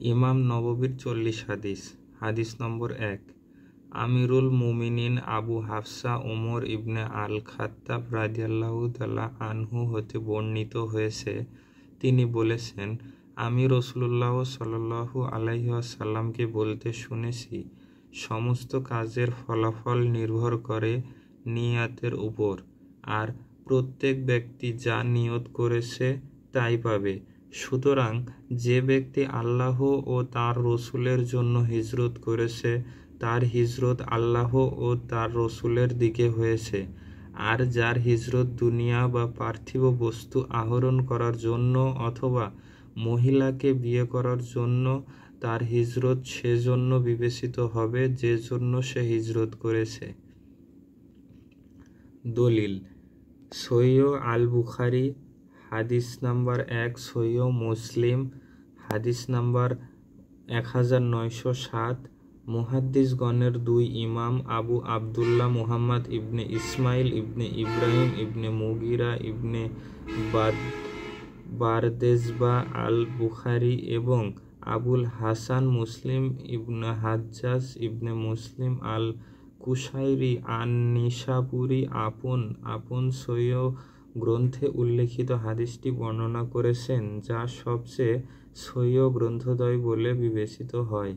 ইমাম নববীর 40 হাদিস। হাদিস নম্বর 1, আমিরুল মুমিনিন আবু হাফসা ওমর ইবনে আল খাত্তাব রাদিয়াল্লাহু তাআলা আনহু হতে বর্ণিত হয়েছে, তিনি বলেছেন, আমি রাসূলুল্লাহ সাল্লাল্লাহু আলাইহি ওয়াসাল্লামকে বলতে শুনেছি, সমস্ত কাজের ফলাফল নির্ভর করে নিয়াতের উপর, আর প্রত্যেক ব্যক্তি যা নিয়ত করেছে তাই পাবে। সুতরাং যে ব্যক্তি আল্লাহ ও তার রসুলের জন্য হিজরত করেছে, তার হিজরত আল্লাহ ও তার রসুলের দিকে হয়েছে। আর যার হিজরত দুনিয়া বা পার্থিব বস্তু আহরণ করার জন্য অথবা মহিলাকে বিয়ে করার জন্য, তার হিজরত সেজন্য বিবেচিত হবে যে জন্য সে হিজরত করেছে। দলিল: সহিহ আল বুখারী হাদিস নাম্বার 1, সহিহ মুসলিম হাদিস নাম্বার 1907। মুহাদ্দিসগণের 2 ইমাম আবু আবদুল্লাহ মুহাম্মদ ইবনে ইসমাইল ইবনে ইব্রাহিম ইবনে মুগিরা ইবনে বারদেজবা আল বুখারী এবং আবুল হাসান মুসলিম ইবনে হাজ্জাজ ইবনে মুসলিম আল কুশাইরি আন-নিসাপুরি আপন সহিহ গ্রন্থে উল্লেখিত হাদিসটি বর্ণনা করেছেন, যা সবচেয়ে সহিহ গ্রন্থদ্বয় বলে বিবেচিত হয়।